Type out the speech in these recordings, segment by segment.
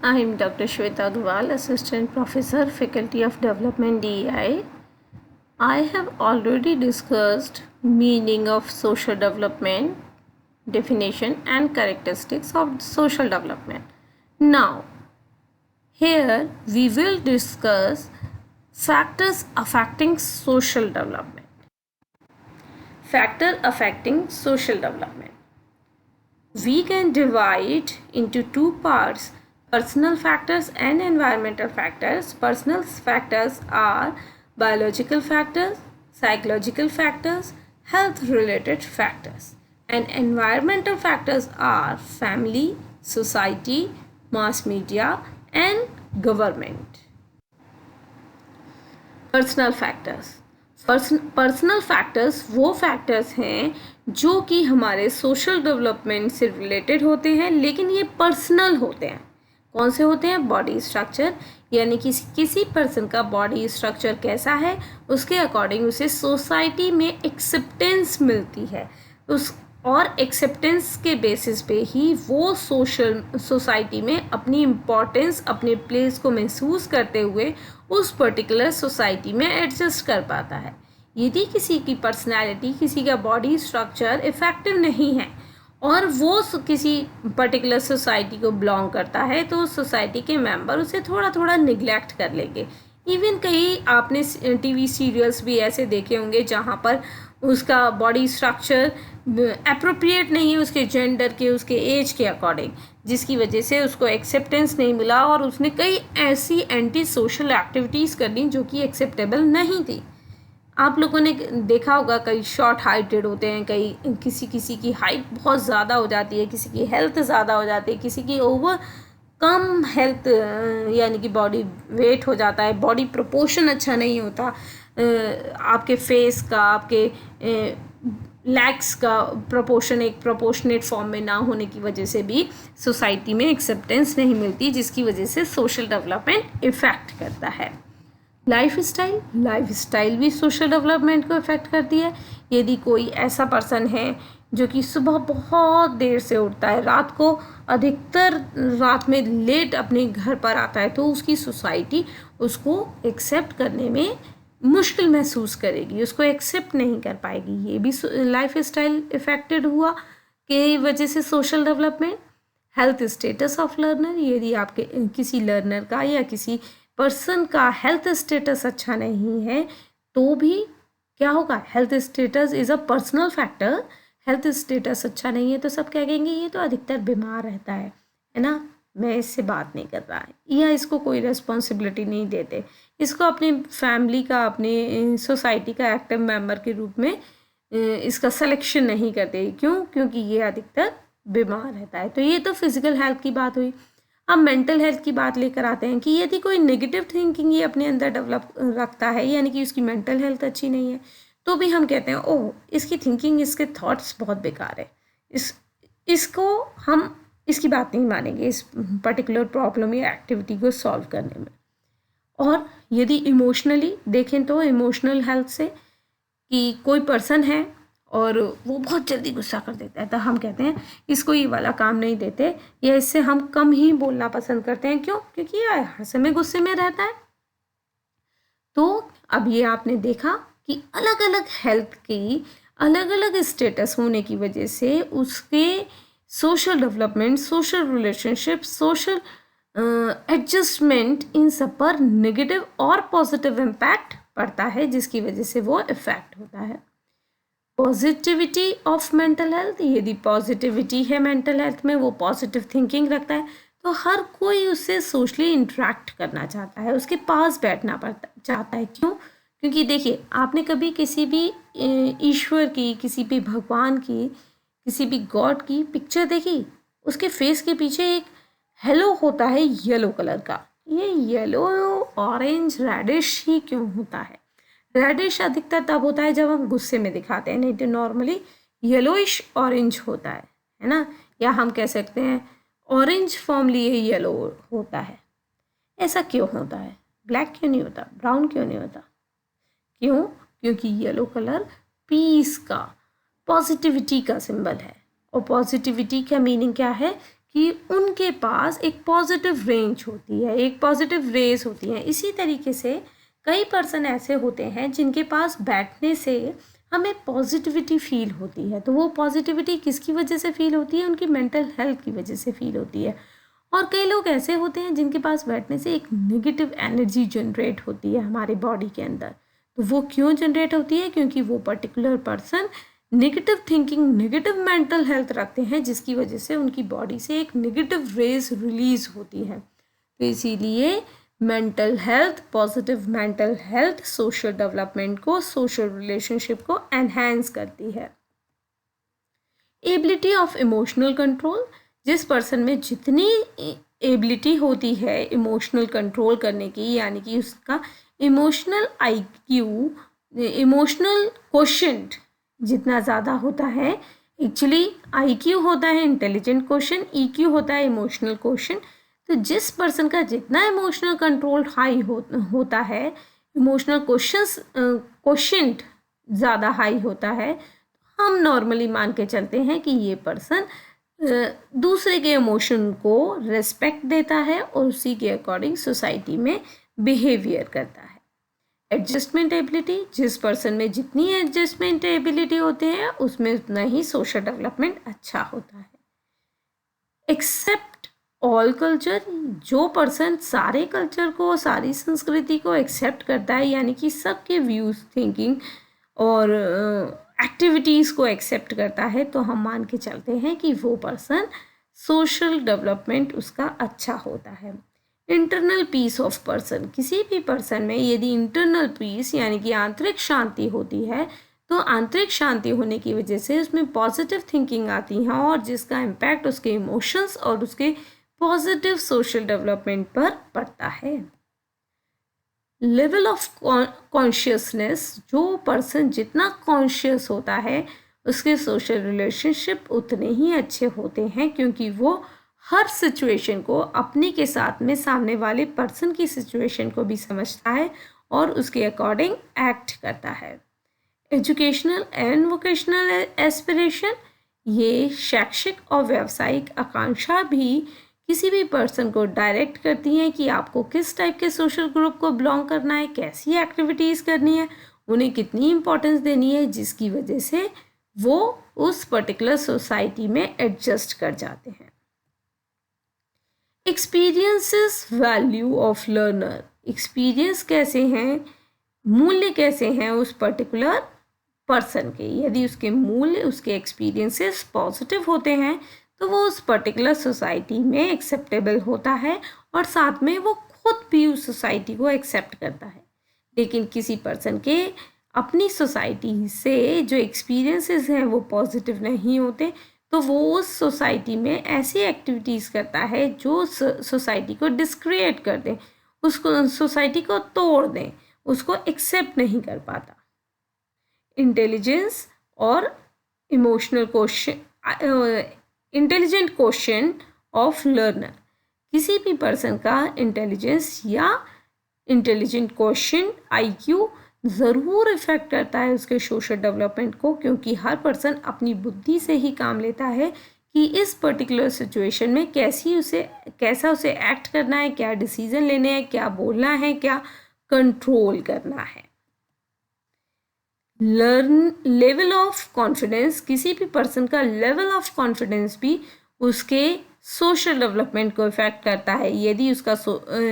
I am Dr. Shweta Agarwal, Assistant Professor, Faculty of Development, DEI. I have already discussed meaning of social development, definition and characteristics of social development. Now, here we will discuss factors affecting social development. Factor affecting social development. We can divide into two parts: personal factors and environmental factors. Personal factors are biological factors, psychological factors, health related factors, and environmental factors are family, society, mass media and government. Personal factors. Personal factors वो factors हैं जो कि हमारे social development से related होते हैं, लेकिन ये पर्सनल होते हैं. कौन से होते हैं? बॉडी स्ट्रक्चर, यानी कि किसी पर्सन का बॉडी स्ट्रक्चर कैसा है उसके अकॉर्डिंग उसे सोसाइटी में एक्सेप्टेंस मिलती है. उस और एक्सेप्टेंस के बेसिस पे ही वो सोसाइटी में अपनी इम्पोर्टेंस, अपने प्लेस को महसूस करते हुए उस पर्टिकुलर सोसाइटी में एडजस्ट कर पाता है. यदि किसी की पर्सनैलिटी, किसी का बॉडी स्ट्रक्चर इफ़ेक्टिव नहीं है और वो किसी पर्टिकुलर सोसाइटी को बिलोंग करता है तो उस सोसाइटी के मेंबर उसे थोड़ा थोड़ा निगलेक्ट कर लेंगे. इवन कई आपने टीवी सीरियल्स भी ऐसे देखे होंगे जहाँ पर उसका बॉडी स्ट्रक्चर अप्रोप्रिएट नहीं है उसके जेंडर के, उसके एज के अकॉर्डिंग, जिसकी वजह से उसको एक्सेप्टेंस नहीं मिला और उसने कई ऐसी एंटी सोशल एक्टिविटीज़ कर ली जो कि एक्सेप्टेबल नहीं थी. आप लोगों ने देखा होगा कई शॉर्ट हाइटेड होते हैं, कई किसी की हाइट बहुत ज़्यादा हो जाती है, किसी की हेल्थ ज़्यादा हो जाती है, किसी की ओवर कम हेल्थ यानी कि बॉडी वेट हो जाता है, बॉडी प्रोपोर्शन अच्छा नहीं होता, आपके फेस का, आपके लेग्स का प्रोपोर्शन एक प्रोपोर्शनेट फॉर्म में ना होने की वजह से भी सोसाइटी में एक्सेप्टेंस नहीं मिलती, जिसकी वजह से सोशल डेवलपमेंट इफ़ेक्ट करता है. लाइफ स्टाइल भी सोशल डेवलपमेंट को इफ़ेक्ट करती है. यदि कोई ऐसा पर्सन है जो कि सुबह बहुत देर से उठता है, रात को अधिकतर रात में लेट अपने घर पर आता है, तो उसकी सोसाइटी उसको एक्सेप्ट करने में मुश्किल महसूस करेगी, उसको एक्सेप्ट नहीं कर पाएगी. ये भी लाइफ स्टाइल इफ़ेक्टेड हुआ के वजह से social development. Health status of learner, यदि आपके किसी लर्नर का या किसी पर्सन का हेल्थ स्टेटस अच्छा नहीं है तो भी क्या होगा? Health status is a personal factor. Health status अच्छा नहीं है तो सब क्या कहेंगे? ये तो अधिकतर बीमार रहता है ना, मैं इससे बात नहीं कर रहा है, या इसको कोई रिस्पॉन्सिबिलिटी नहीं देते, इसको अपनी फैमिली का, अपनी सोसाइटी का एक्टिव मेंबर के रूप में इसका सिलेक्शन नहीं करते. क्यों? क्योंकि ये अधिकतर बीमार रहता है. तो ये तो फिजिकल हेल्थ की बात हुई. अब मेंटल हेल्थ की बात लेकर आते हैं कि यदि कोई नेगेटिव थिंकिंग ये अपने अंदर डेवलप रखता है, यानी कि उसकी मेंटल हेल्थ अच्छी नहीं है, तो भी हम कहते हैं ओह इसकी थिंकिंग, इसके थॉट्स बहुत बेकार है, इसको हम इसकी बात नहीं मानेंगे इस पर्टिकुलर प्रॉब्लम या एक्टिविटी को सॉल्व करने में. और यदि इमोशनली देखें तो इमोशनल हेल्थ से कि कोई पर्सन है और वो बहुत जल्दी गुस्सा कर देता है, तो हम कहते हैं इसको ये वाला काम नहीं देते, या इससे हम कम ही बोलना पसंद करते हैं. क्यों? क्योंकि ये हर समय गुस्से में रहता है. तो अब ये आपने देखा कि अलग अलग हेल्थ की अलग अलग स्टेटस होने की वजह से उसके social development, social relationship, social adjustment, इन सब पर नेगेटिव और पॉजिटिव इम्पैक्ट पड़ता है, जिसकी वजह से वो इफेक्ट होता है. पॉजिटिविटी ऑफ मेंटल हेल्थ, यदि पॉजिटिविटी है मेंटल हेल्थ में, वो पॉजिटिव थिंकिंग रखता है, तो हर कोई उससे सोशली इंटरेक्ट करना चाहता है, उसके पास बैठना पड़ता चाहता है. क्यों? क्योंकि देखिए, आपने कभी किसी भी ईश्वर की, किसी भी भगवान की, किसी भी गॉड की पिक्चर देखी? उसके फेस के पीछे एक हेलो होता है येलो कलर का. ये येलो ऑरेंज रेडिश ही क्यों होता है? रेडिश अधिकतर तब होता है जब हम गुस्से में दिखाते हैं, नहीं तो नॉर्मली येलोइश ऑरेंज होता है ना. या हम कह सकते हैं ऑरेंज फॉर्म लिए येलो होता है. ऐसा क्यों होता है? ब्लैक क्यों नहीं होता? ब्राउन क्यों नहीं होता? क्यों? क्योंकि येलो कलर पीस का, पॉजिटिविटी का सिंबल है. और पॉजिटिविटी का मीनिंग क्या है कि उनके पास एक पॉजिटिव रेंज होती है, एक पॉजिटिव रेस होती है। इसी तरीके से कई पर्सन ऐसे होते हैं जिनके पास बैठने से हमें पॉजिटिविटी फील होती है। तो वो पॉजिटिविटी किसकी वजह से फील होती है? उनकी मेंटल हेल्थ की वजह से फील होती है। और कई लोग ऐसे होते हैं जिनके पास बैठने से एक नेगेटिव एनर्जी जनरेट होती है हमारे बॉडी के अंदर। तो वो क्यों जनरेट होती है? क्योंकि वो particular person negative thinking, negative mental health रखते हैं, जिसकी वजह से उनकी बॉडी से एक नेगेटिव रेज रिलीज होती है। तो इसीलिए mental health, positive mental health social development को, सोशल रिलेशनशिप को एनहांस करती है। एबिलिटी ऑफ इमोशनल कंट्रोल, जिस पर्सन में जितनी एबिलिटी होती है इमोशनल कंट्रोल करने की, यानी कि उसका इमोशनल आईक्यू, इमोशनल क्वोशेंट जितना ज़्यादा होता है, एक्चुअली आईक्यू होता है इंटेलिजेंट क्वोशेंट, ईक्यू होता है इमोशनल क्वोशेंट। तो जिस पर्सन का जितना इमोशनल कंट्रोल हाई होता है, इमोशनल क्वोशेंट ज़्यादा हाई होता है, हम नॉर्मली मान के चलते हैं कि ये पर्सन दूसरे के इमोशन को रेस्पेक्ट देता है और उसी के अकॉर्डिंग सोसाइटी में बिहेवियर करता है। एडजस्टमेंट एबिलिटी, जिस पर्सन में जितनी एडजस्टमेंट एबिलिटी होते हैं उसमें उतना ही सोशल डेवलपमेंट अच्छा होता है। एक्सेप्ट ऑल कल्चर, जो पर्सन सारे कल्चर को, सारी संस्कृति को एक्सेप्ट करता है, यानी कि सबके व्यूज, थिंकिंग और एक्टिविटीज़ को एक्सेप्ट करता है, तो हम मान के चलते हैं कि वो पर्सन सोशल डेवलपमेंट उसका अच्छा होता है। इंटरनल पीस ऑफ पर्सन, किसी भी पर्सन में यदि इंटरनल पीस यानी कि आंतरिक शांति होती है, तो आंतरिक शांति होने की वजह से उसमें पॉजिटिव थिंकिंग आती है और जिसका इम्पैक्ट उसके इमोशंस और उसके पॉजिटिव सोशल डेवलपमेंट पर पड़ता है। लेवल ऑफ कॉन्शियसनेस, जो पर्सन जितना कॉन्शियस होता है उसके सोशल रिलेशनशिप उतने ही अच्छे होते हैं, क्योंकि वो हर सिचुएशन को अपने के साथ में सामने वाले पर्सन की सिचुएशन को भी समझता है और उसके अकॉर्डिंग एक्ट करता है। एजुकेशनल एंड वोकेशनल एस्पिरेशन, ये शैक्षिक और व्यावसायिक आकांक्षा भी किसी भी पर्सन को डायरेक्ट करती हैं कि आपको किस टाइप के सोशल ग्रुप को बिलोंग करना है, कैसी एक्टिविटीज़ करनी है, उन्हें कितनी इम्पोर्टेंस देनी है, जिसकी वजह से वो उस पर्टिकुलर सोसाइटी में एडजस्ट कर जाते हैं। Experiences value of learner, experience कैसे हैं, मूल्य कैसे हैं उस पर्टिकुलर पर्सन के। यदि उसके मूल्य, उसके एक्सपीरियंसेस पॉजिटिव होते हैं तो वो उस पर्टिकुलर सोसाइटी में एक्सेप्टेबल होता है और साथ में वो खुद भी उस सोसाइटी को एक्सेप्ट करता है। लेकिन किसी पर्सन के अपनी सोसाइटी से जो एक्सपीरियंसेस हैं वो पॉजिटिव नहीं होते, तो वो उस सोसाइटी में ऐसी एक्टिविटीज़ करता है जो सोसाइटी को डिस्क्रिएट कर दें, उसको सोसाइटी को तोड़ दें, उसको एक्सेप्ट नहीं कर पाता। इंटेलिजेंस और emotional question, intelligent question of learner, किसी भी पर्सन का इंटेलिजेंस या इंटेलिजेंट क्वेश्चन आईक्यू ज़रूर इफ़ेक्ट करता है उसके सोशल डेवलपमेंट को, क्योंकि हर पर्सन अपनी बुद्धि से ही काम लेता है कि इस पर्टिकुलर सिचुएशन में कैसा उसे एक्ट करना है, क्या डिसीजन लेने हैं, क्या बोलना है, क्या कंट्रोल करना है। लेवल ऑफ कॉन्फिडेंस, किसी भी पर्सन का लेवल ऑफ कॉन्फिडेंस भी उसके सोशल डेवलपमेंट को इफेक्ट करता है। यदि उसका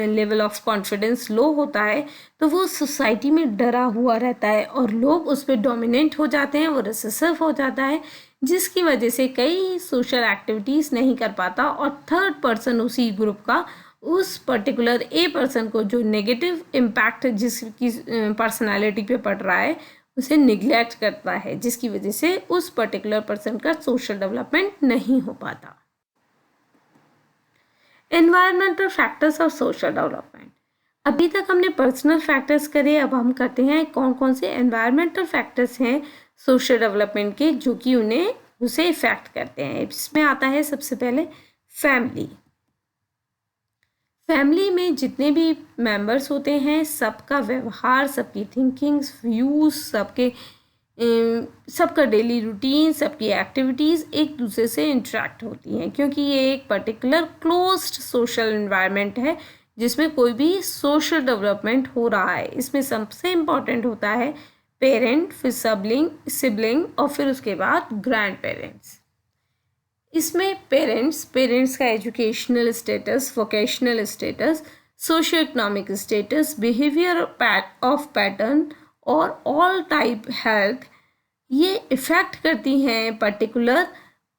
लेवल ऑफ कॉन्फिडेंस लो होता है तो वो सोसाइटी में डरा हुआ रहता है और लोग उस पर डोमिनेंट हो जाते हैं, वो रिसेसिव हो जाता है, जिसकी वजह से कई सोशल एक्टिविटीज़ नहीं कर पाता और थर्ड पर्सन उसी ग्रुप का उस पर्टिकुलर ए पर्सन को जो नेगेटिव इम्पैक्ट जिसकी पर्सनालिटी पे पड़ रहा है उसे निग्लेक्ट करता है, जिसकी वजह से उस पर्टिकुलर पर्सन का सोशल डेवलपमेंट नहीं हो पाता। एनवायरमेंटल फैक्टर्स और सोशल डेवलपमेंट, अभी तक हमने पर्सनल फैक्टर्स करे, अब हम करते हैं कौन कौन से एनवायरमेंटल फैक्टर्स हैं सोशल डेवलपमेंट के जो कि उसे इफेक्ट करते हैं। इसमें आता है सबसे पहले फैमिली। फैमिली में जितने भी मेंबर्स होते हैं सबका व्यवहार, सबकी थिंकिंग्स, व्यूज़, सबके सबका डेली रूटीन, सबकी एक्टिविटीज़ एक दूसरे से इंटरेक्ट होती हैं, क्योंकि ये एक पर्टिकुलर क्लोज्ड सोशल एनवायरनमेंट है जिसमें कोई भी सोशल डेवलपमेंट हो रहा है। इसमें सबसे इम्पॉर्टेंट होता है पेरेंट, फिर सिबलिंग और फिर उसके बाद ग्रैंड पेरेंट्स। इसमें पेरेंट्स का educational status, vocational status, socio economic status, behaviour of pattern और ऑल टाइप हेल्थ, ये इफ़ेक्ट करती हैं पर्टिकुलर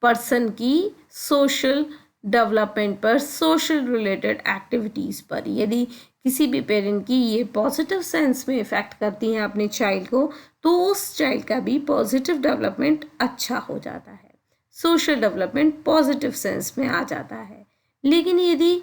पर्सन की सोशल डेवलपमेंट पर, सोशल रिलेटेड एक्टिविटीज़ पर। यदि किसी भी पेरेंट की ये पॉजिटिव सेंस में इफ़ेक्ट करती हैं अपने चाइल्ड को, तो उस चाइल्ड का भी पॉजिटिव डेवलपमेंट अच्छा हो जाता है, सोशल डेवलपमेंट पॉजिटिव सेंस में आ जाता है। लेकिन यदि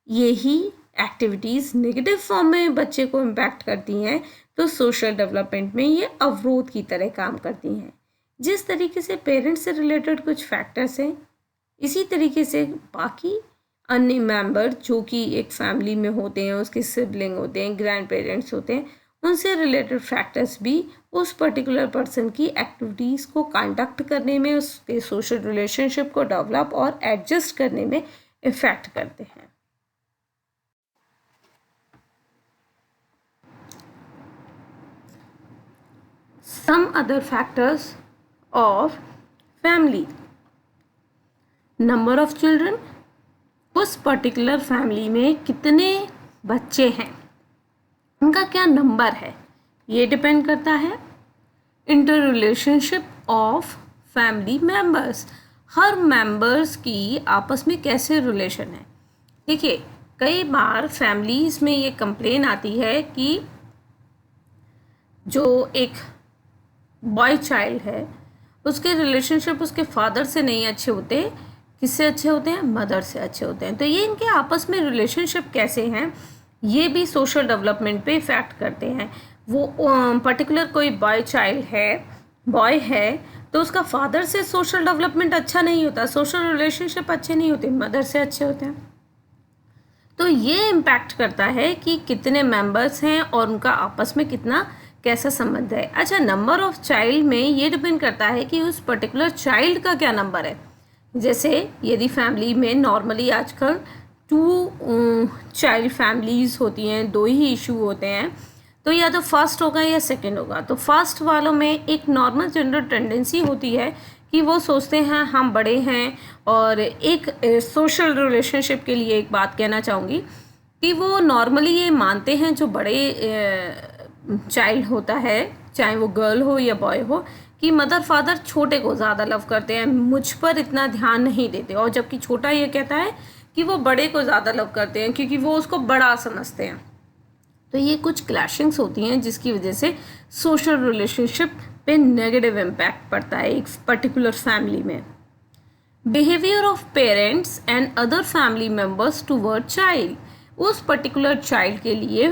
यही एक्टिविटीज़ नेगेटिव फॉर्म में बच्चे को इम्पैक्ट करती हैं, तो सोशल डेवलपमेंट में ये अवरोध की तरह काम करती हैं। जिस तरीके से पेरेंट्स से रिलेटेड कुछ फैक्टर्स हैं, इसी तरीके से बाकी अन्य मेंबर जो कि एक फैमिली में होते हैं, उसके सिबलिंग होते हैं, ग्रैंड पेरेंट्स होते हैं, उनसे रिलेटेड फैक्टर्स भी उस पर्टिकुलर पर्सन की एक्टिविटीज़ को कंडक्ट करने में, उसके सोशल रिलेशनशिप को डेवलप और एडजस्ट करने में इफ़ेक्ट करते हैं। Some other factors of family: number of children, उस पर्टिकुलर फैमिली में कितने बच्चे हैं, उनका क्या नंबर है, ये डिपेंड करता है। Inter relationship of family members, her members की आपस में कैसे रिलेशन है। देखिए, कई बार फैमिलीज़ में ये कंप्लेन आती है कि जो एक बॉय चाइल्ड है, उसके रिलेशनशिप उसके फादर से नहीं अच्छे होते, किससे अच्छे होते हैं, मदर से अच्छे होते हैं। तो ये इनके आपस में रिलेशनशिप कैसे हैं, ये भी सोशल डेवलपमेंट पे इफ़ेक्ट करते हैं। वो पर्टिकुलर कोई बॉय है तो उसका फादर से सोशल डेवलपमेंट अच्छा नहीं होता, सोशल रिलेशनशिप अच्छे नहीं होते, मदर से अच्छे होते हैं। तो ये इम्पैक्ट करता है कि कितने मेंबर्स हैं और उनका आपस में कैसा संबंध है। अच्छा, नंबर ऑफ चाइल्ड में ये डिपेंड करता है कि उस पर्टिकुलर चाइल्ड का क्या नंबर है। जैसे यदि फैमिली में नॉर्मली आजकल 2 चाइल्ड फैमिलीज़ होती हैं, 2 ही इशू होते हैं, तो या तो फर्स्ट होगा या सेकंड होगा। तो फर्स्ट वालों में एक नॉर्मल जनरल टेंडेंसी होती है कि वो सोचते हैं हम बड़े हैं, और एक सोशल रिलेशनशिप के लिए एक बात कहना चाहूँगी कि वो नॉर्मली ये मानते हैं, जो बड़े चाइल्ड होता है, चाहे वो गर्ल हो या बॉय हो, कि मदर फादर छोटे को ज़्यादा लव करते हैं, मुझ पर इतना ध्यान नहीं देते, और जबकि छोटा ये कहता है कि वो बड़े को ज़्यादा लव करते हैं क्योंकि वो उसको बड़ा समझते हैं। तो ये कुछ क्लैशिंग्स होती हैं जिसकी वजह से सोशल रिलेशनशिप पे नेगेटिव इम्पैक्ट पड़ता है एक पर्टिकुलर फैमिली में। Behaviour of parents and other family members toward child, उस पर्टिकुलर चाइल्ड के लिए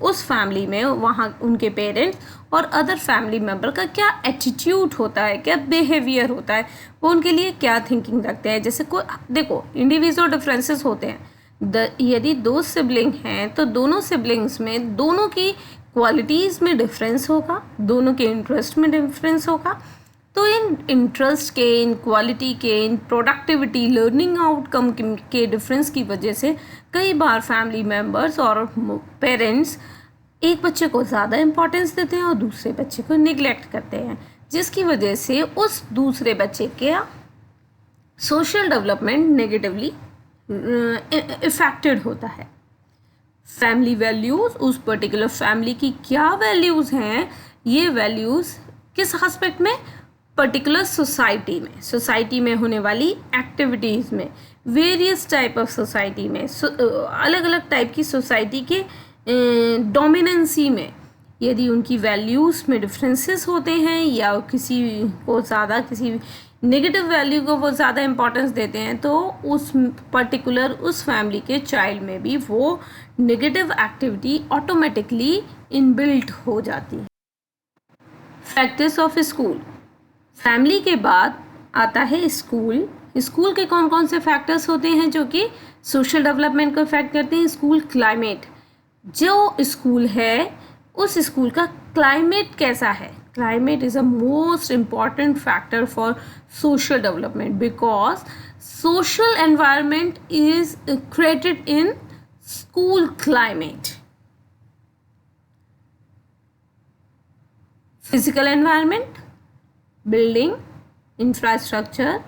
उस फैमिली में वहाँ उनके पेरेंट्स और अदर फैमिली मेम्बर का क्या एटीट्यूड होता है, क्या बिहेवियर होता है, वो उनके लिए क्या थिंकिंग रखते हैं। जैसे कोई देखो, इंडिविजुअल डिफरेंसेस होते हैं। यदि 2 सिबलिंग हैं तो दोनों सिबलिंग्स में दोनों की क्वालिटीज़ में डिफरेंस होगा, दोनों के इंटरेस्ट में डिफरेंस होगा। तो इन इंटरेस्ट के, इन क्वालिटी के, इन प्रोडक्टिविटी, लर्निंग आउटकम के डिफरेंस की वजह से कई बार फैमिली मेम्बर्स और पेरेंट्स एक बच्चे को ज़्यादा इम्पोर्टेंस देते हैं और दूसरे बच्चे को निगलेक्ट करते हैं, जिसकी वजह से उस दूसरे बच्चे के सोशल डेवलपमेंट नेगेटिवली इफ़ेक्टेड होता है। फैमिली वैल्यूज़, उस पर्टिकुलर फैमिली की क्या वैल्यूज़ हैं, ये वैल्यूज़ किस एस्पेक्ट में, पर्टिकुलर सोसाइटी में होने वाली एक्टिविटीज़ में, वेरियस टाइप ऑफ सोसाइटी में, अलग अलग टाइप की सोसाइटी के डोमिनेंसी में, यदि उनकी वैल्यूज़ में डिफरेंसेस होते हैं या किसी को ज़्यादा, किसी नेगेटिव वैल्यू को वो ज़्यादा इम्पोर्टेंस देते हैं, तो उस पर्टिकुलर उस फैमिली के चाइल्ड में भी वो नेगेटिव एक्टिविटी ऑटोमेटिकली इनबिल्ट हो जाती है। फैक्टर्स ऑफ स्कूल, फैमिली के बाद आता है स्कूल। स्कूल के कौन कौन से फैक्टर्स होते हैं जो कि सोशल डेवलपमेंट को इफेक्ट करते हैं। स्कूल क्लाइमेट, जो स्कूल है उस स्कूल का क्लाइमेट कैसा है, climate is a most important factor for social development because social environment is created in school climate. Physical environment, building, infrastructure,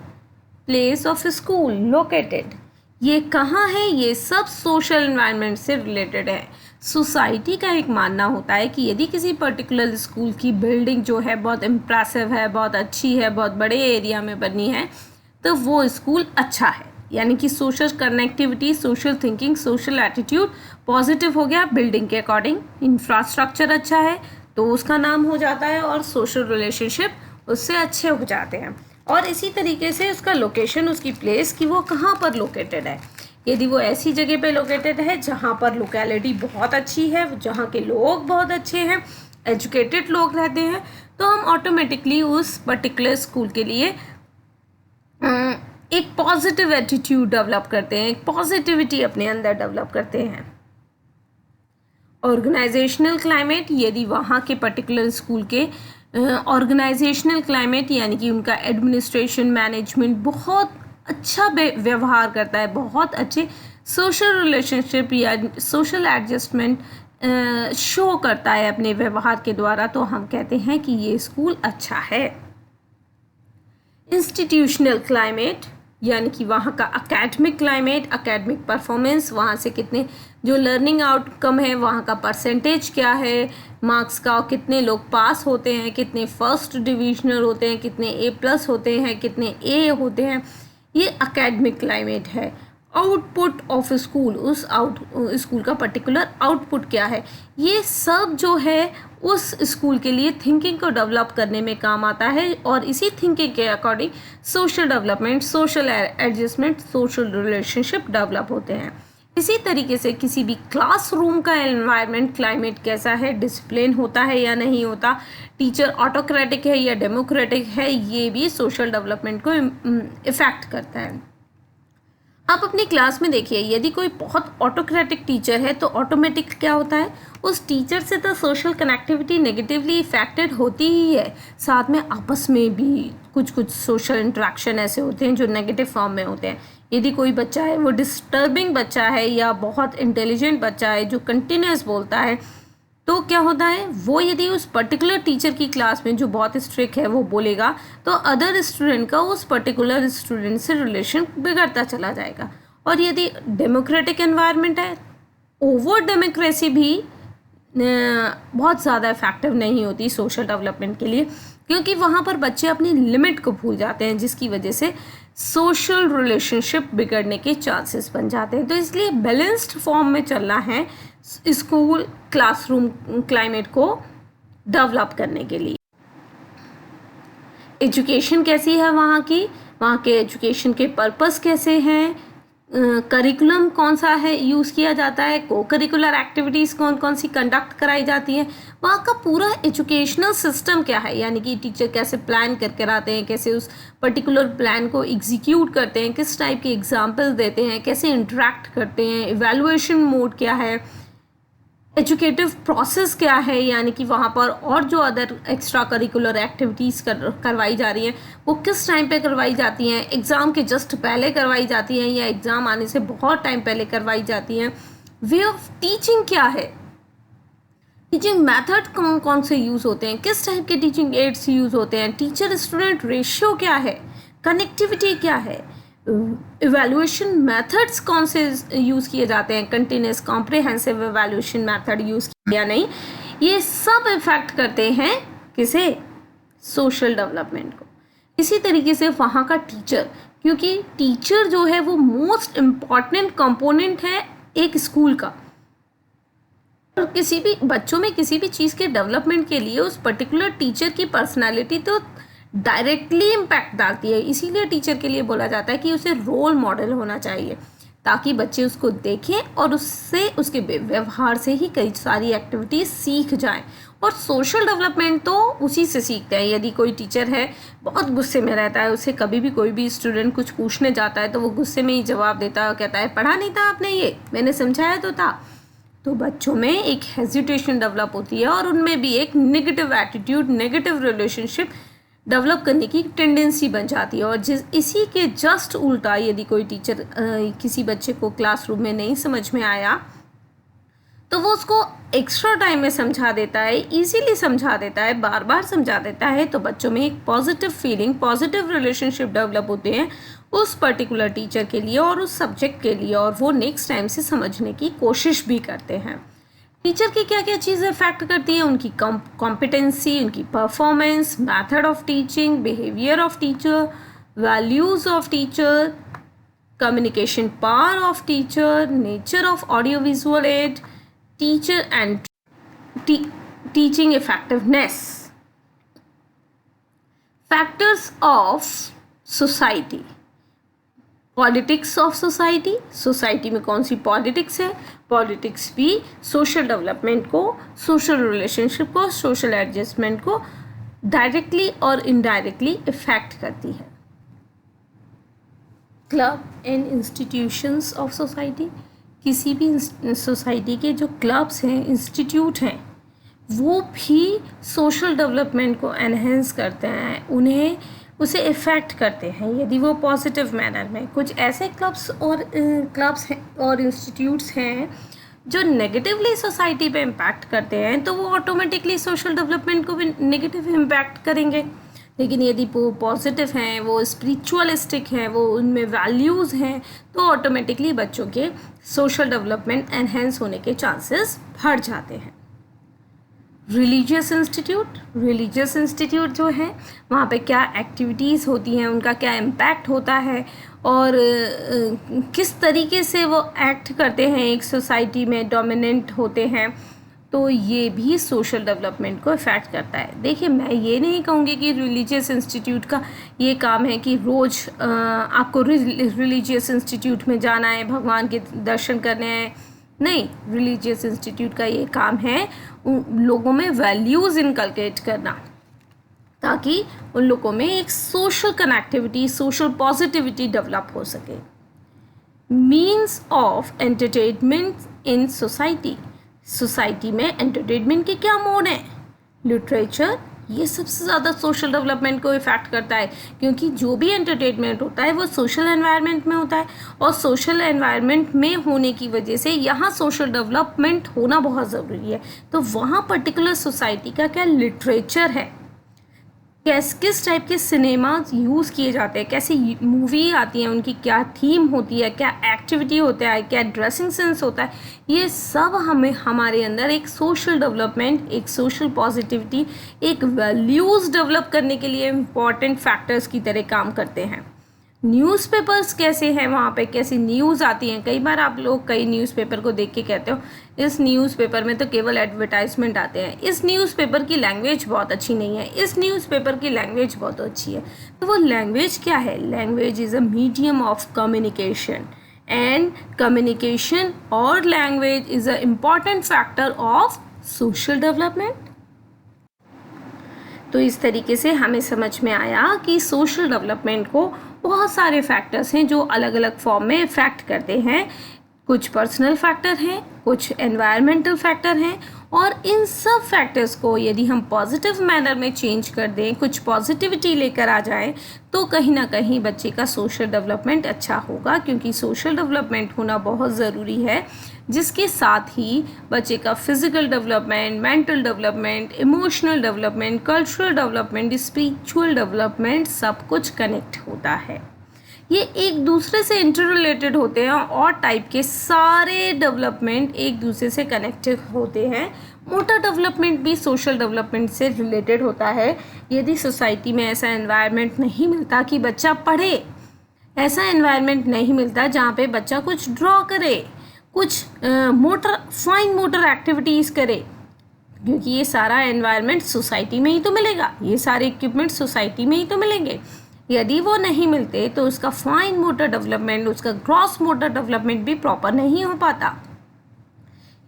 place of school located, ये कहाँ है? ये सब सोशल एनवायरनमेंट से रिलेटेड है. सोसाइटी का एक मानना होता है कि यदि किसी पर्टिकुलर स्कूल की बिल्डिंग जो है बहुत इम्प्रेसिव है, बहुत अच्छी है, बहुत बड़े एरिया में बनी है, तो वो स्कूल अच्छा है. यानी कि social connectivity, social thinking, social attitude positive हो गया बिल्डिंग के अकॉर्डिंग. इंफ्रास्ट्रक्चर अच्छा है तो उसका नाम हो जाता है और सोशल रिलेशनशिप उससे अच्छे हो जाते हैं. और इसी तरीके से उसका लोकेशन, उसकी प्लेस कि वो कहाँ पर लोकेटेड है. यदि वो ऐसी जगह पे लोकेटेड है जहाँ पर लोकेलिटी बहुत अच्छी है, जहाँ के लोग बहुत अच्छे हैं, एजुकेटेड लोग रहते हैं, तो हम ऑटोमेटिकली उस पर्टिकुलर स्कूल के लिए एक पॉजिटिव एटीट्यूड डेवलप करते हैं, एक पॉजिटिविटी अपने अंदर डेवलप करते हैं. ऑर्गेनाइजेशनल क्लाइमेट, यदि वहाँ के पर्टिकुलर स्कूल के ऑर्गेनाइजेशनल क्लाइमेट यानी कि उनका एडमिनिस्ट्रेशन, मैनेजमेंट बहुत अच्छा व्यवहार करता है, बहुत अच्छे सोशल रिलेशनशिप या सोशल एडजस्टमेंट शो करता है अपने व्यवहार के द्वारा, तो हम कहते हैं कि ये स्कूल अच्छा है. इंस्टीट्यूशनल क्लाइमेट यानी कि वहाँ का अकेडमिक क्लाइमेट, अकेडमिक परफॉर्मेंस, वहाँ से कितने जो लर्निंग आउटकम है, वहाँ का परसेंटेज क्या है मार्क्स का, कितने लोग पास होते हैं, कितने फर्स्ट डिविजनल होते हैं, कितने A+ होते हैं, कितने A होते हैं, ये अकेडमिक क्लाइमेट है. आउटपुट ऑफ स्कूल, उस स्कूल का पर्टिकुलर आउटपुट क्या है, ये सब जो है उस स्कूल के लिए थिंकिंग को डेवलप करने में काम आता है. और इसी थिंकिंग के according social development, social adjustment, social relationship develop होते हैं. इसी तरीके से किसी भी क्लासरूम का एनवायरनमेंट क्लाइमेट कैसा है, डिसिप्लिन होता है या नहीं होता, टीचर ऑटोक्रेटिक है या डेमोक्रेटिक है, ये भी सोशल डेवलपमेंट को इफ़ेक्ट करता है. आप अपनी क्लास में देखिए, यदि कोई बहुत ऑटोक्रेटिक टीचर है तो ऑटोमेटिक क्या होता है, उस टीचर से तो सोशल कनेक्टिविटी नेगेटिवली इफेक्टेड होती ही है, साथ में आपस में भी कुछ सोशल इंटरेक्शन ऐसे होते हैं जो नेगेटिव फॉर्म में होते हैं. यदि कोई बच्चा है वो डिस्टर्बिंग बच्चा है या बहुत इंटेलिजेंट बच्चा है जो कंटिन्यूस बोलता है, तो क्या होता है, वो यदि उस पर्टिकुलर टीचर की क्लास में जो बहुत स्ट्रिक्ट है वो बोलेगा तो अदर स्टूडेंट का उस पर्टिकुलर स्टूडेंट से रिलेशन बिगड़ता चला जाएगा. और यदि डेमोक्रेटिक एनवायरनमेंट है, ओवर डेमोक्रेसी भी बहुत ज़्यादा इफेक्टिव नहीं होती सोशल डेवलपमेंट के लिए, क्योंकि वहाँ पर बच्चे अपनी लिमिट को भूल जाते हैं, जिसकी वजह से सोशल रिलेशनशिप बिगड़ने के चांसेस बन जाते हैं. तो इसलिए बैलेंस्ड फॉर्म में चलना है स्कूल क्लासरूम क्लाइमेट को डेवलप करने के लिए. एजुकेशन कैसी है वहाँ की, वहाँ के एजुकेशन के पर्पस कैसे हैं, करिकुलम कौन सा है यूज़ किया जाता है, को करिकुलर एक्टिविटीज़ कौन कौन सी कंडक्ट कराई जाती हैं, वहाँ का पूरा एजुकेशनल सिस्टम क्या है, यानी कि टीचर कैसे प्लान करके आते हैं, कैसे उस पर्टिकुलर प्लान को एग्जीक्यूट करते हैं, किस टाइप के एग्जाम्पल देते हैं, कैसे इंटरेक्ट करते हैं, इवैल्यूएशन मोड क्या है, एजुकेटिव प्रोसेस क्या है, यानी कि वहाँ पर और जो अदर एक्स्ट्रा करिकुलर एक्टिविटीज़ करवाई जा रही हैं वो किस टाइम पे करवाई जाती हैं, एग्ज़ाम के जस्ट पहले करवाई जाती हैं या एग्ज़ाम आने से बहुत टाइम पहले करवाई जाती हैं. वे ऑफ टीचिंग क्या है, टीचिंग मेथड कौन कौन से यूज़ होते हैं, किस टाइप के टीचिंग एड्स यूज़ होते हैं, टीचर स्टूडेंट रेशियो क्या है, कनेक्टिविटी क्या है, इवैल्यूएशन मेथड्स कौन से यूज़ किए जाते हैं, continuous comprehensive evaluation method use किया नहीं, ये सब इफेक्ट करते हैं किसे, सोशल डेवलपमेंट को. इसी तरीके से वहाँ का टीचर, क्योंकि टीचर जो है वो मोस्ट इम्पॉर्टेंट कंपोनेंट है एक स्कूल का, और किसी भी बच्चों में किसी भी चीज़ के डेवलपमेंट के लिए उस पर्टिकुलर टीचर की पर्सनालिटी तो डायरेक्टली इम्पैक्ट डालती है. इसीलिए टीचर के लिए बोला जाता है कि उसे रोल मॉडल होना चाहिए, ताकि बच्चे उसको देखें और उससे उसके व्यवहार से ही कई सारी एक्टिविटीज़ सीख जाएं. और सोशल डेवलपमेंट तो उसी से सीखते हैं. यदि कोई टीचर है बहुत गुस्से में रहता है, उससे कभी भी कोई भी स्टूडेंट कुछ पूछने जाता है तो वो गुस्से में ही जवाब देता है, कहता है पढ़ा नहीं था आपने, ये मैंने समझाया तो था, तो बच्चों में एक हेजिटेशन डेवलप होती है और उनमें भी एक negative attitude, negative relationship develop करने की टेंडेंसी बन जाती है। और इसी के जस्ट उल्टा यदि कोई टीचर किसी बच्चे को क्लासरूम में नहीं समझ में आया तो वो उसको एक्स्ट्रा टाइम में समझा देता है, इजीली समझा देता है, बार बार समझा देता है, तो बच्चों में एक positive feeling, positive relationship develop होते हैं उस पर्टिकुलर टीचर के लिए और उस सब्जेक्ट के लिए, और वो नेक्स्ट टाइम से समझने की कोशिश भी करते हैं। टीचर की क्या क्या चीज़ें इफेक्ट करती है? उनकी कॉम्पिटेंसी, उनकी performance, method of teaching, behaviour of teacher, values of teacher, communication power of teacher, nature of audio visual add, teacher and teaching effectiveness. Factors of society. Politics of society. Society में कौन सी politics है? Politics भी social development को, social relationship को, social adjustment को directly और indirectly effect करती है। Club and institutions of society. किसी भी सोसाइटी के जो क्लब्स हैं, इंस्टीट्यूट हैं, वो भी सोशल डेवलपमेंट को एनहेंस करते हैं, उसे इफ़ेक्ट करते हैं यदि वो पॉजिटिव मैनर में। कुछ ऐसे क्लब्स हैं और इंस्टीट्यूट्स हैं जो नेगेटिवली सोसाइटी पे इम्पैक्ट करते हैं, तो वो ऑटोमेटिकली सोशल डेवलपमेंट को भी नेगेटिव इम्पैक्ट करेंगे। लेकिन यदि वो पॉजिटिव हैं, वो स्पिरिचुअलिस्टिक हैं, वो उनमें वैल्यूज़ हैं, तो ऑटोमेटिकली बच्चों के सोशल डेवलपमेंट एनहेंस होने के चांसेस बढ़ जाते हैं। रिलीजियस इंस्टीट्यूट जो है, वहाँ पे क्या एक्टिविटीज़ होती हैं, उनका क्या इम्पैक्ट होता है और किस तरीके से वो एक्ट करते हैं, एक सोसाइटी में डोमिनेंट होते हैं, तो ये भी सोशल डेवलपमेंट को इफ़ेक्ट करता है। देखिए, मैं ये नहीं कहूँगी कि रिलीजियस इंस्टीट्यूट का ये काम है कि रोज़ आपको रिलीजियस इंस्टीट्यूट में जाना है, भगवान के दर्शन करने हैं। नहीं, रिलीजियस इंस्टीट्यूट का ये काम है लोगों में वैल्यूज़ इनकलकेट करना, ताकि उन लोगों में एक social connectivity, social positivity develop हो सके। Means of entertainment in society में एंटरटेनमेंट के क्या मोड हैं? लिटरेचर, ये सबसे ज़्यादा सोशल डेवलपमेंट को इफ़ेक्ट करता है, क्योंकि जो भी एंटरटेनमेंट होता है वो सोशल एनवायरनमेंट में होता है, और सोशल एनवायरनमेंट में होने की वजह से यहाँ सोशल डेवलपमेंट होना बहुत ज़रूरी है। तो वहाँ पर्टिकुलर सोसाइटी का क्या लिटरेचर है, किस टाइप के सिनेमा यूज़ किए जाते हैं, कैसी मूवी आती हैं, उनकी क्या थीम होती है, क्या एक्टिविटी होता है, क्या ड्रेसिंग सेंस होता है, ये सब हमें हमारे अंदर एक सोशल डेवलपमेंट, एक सोशल पॉजिटिविटी, एक वैल्यूज़ डेवलप करने के लिए इम्पॉर्टेंट फैक्टर्स की तरह काम करते हैं। न्यूज़पेपर्स कैसे हैं, वहाँ पे कैसी न्यूज़ आती हैं। कई बार आप लोग कई न्यूज़पेपर को देख के कहते हो इस न्यूज़पेपर में तो केवल एडवर्टाइजमेंट आते हैं, इस न्यूज़पेपर की लैंग्वेज बहुत अच्छी नहीं है, इस न्यूज़पेपर की लैंग्वेज बहुत अच्छी है। तो वो लैंग्वेज क्या है? Language is a medium of communication, and communication और language is a important factor of social development. तो इस तरीके से हमें समझ में आया कि सोशल डेवलपमेंट को बहुत सारे फैक्टर्स हैं जो अलग अलग फॉर्म में इफ़ेक्ट करते हैं। कुछ पर्सनल फैक्टर हैं, कुछ एनवायरमेंटल फैक्टर हैं, और इन सब फैक्टर्स को यदि हम पॉजिटिव मैनर में चेंज कर दें, कुछ पॉजिटिविटी लेकर आ जाएं, तो कहीं ना कहीं बच्चे का सोशल डेवलपमेंट अच्छा होगा, क्योंकि सोशल डेवलपमेंट होना बहुत ज़रूरी है, जिसके साथ ही बच्चे का physical development, mental development, emotional development, cultural development, spiritual development सब कुछ कनेक्ट होता है। ये एक दूसरे से इंटर रिलेटेड होते हैं, और टाइप के सारे डेवलपमेंट एक दूसरे से कनेक्टेड होते हैं। मोटर डेवलपमेंट भी सोशल डेवलपमेंट से रिलेटेड होता है। यदि सोसाइटी में ऐसा एनवायरनमेंट नहीं मिलता कि बच्चा पढ़े, ऐसा एनवायरनमेंट नहीं मिलता जहाँ पे बच्चा कुछ ड्रॉ करे, कुछ फाइन मोटर एक्टिविटीज़ करे, क्योंकि ये सारा एनवायरनमेंट सोसाइटी में ही तो मिलेगा, ये सारे इक्विपमेंट सोसाइटी में ही तो मिलेंगे। यदि वो नहीं मिलते तो उसका फाइन मोटर डेवलपमेंट, उसका ग्रॉस मोटर डेवलपमेंट भी प्रॉपर नहीं हो पाता।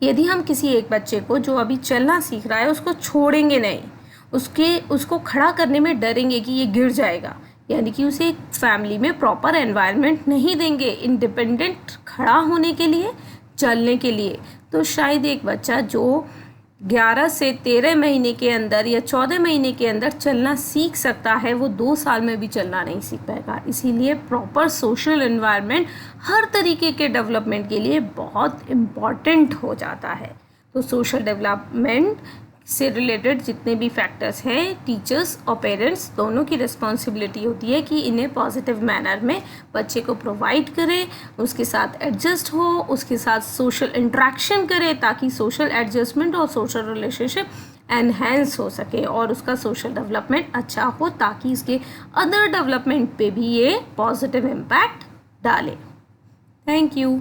यदि हम किसी एक बच्चे को जो अभी चलना सीख रहा है उसको छोड़ेंगे नहीं, उसको खड़ा करने में डरेंगे कि ये गिर जाएगा, यानी कि उसे एक फैमिली में प्रॉपर एनवायरनमेंट नहीं देंगे इंडिपेंडेंट खड़ा होने के लिए, चलने के लिए। तो शायद एक बच्चा जो 11 से 13 महीने के अंदर या 14 महीने के अंदर चलना सीख सकता है, वो 2 साल में भी चलना नहीं सीख पाएगा। इसीलिए प्रॉपर सोशल एनवायरनमेंट हर तरीके के डेवलपमेंट के लिए बहुत इम्पॉर्टेंट हो जाता है। तो सोशल डेवलपमेंट से रिलेटेड जितने भी फैक्टर्स हैं, टीचर्स और पेरेंट्स दोनों की रिस्पॉन्सिबिलिटी होती है कि इन्हें पॉजिटिव मैनर में बच्चे को प्रोवाइड करें, उसके साथ एडजस्ट हो, उसके साथ सोशल इंट्रैक्शन करें ताकि सोशल एडजस्टमेंट और सोशल रिलेशनशिप एनहेंस हो सके और उसका सोशल डेवलपमेंट अच्छा हो, ताकि इसके अदर डेवलपमेंट पे भी ये पॉजिटिव इम्पैक्ट डाले। Thank you.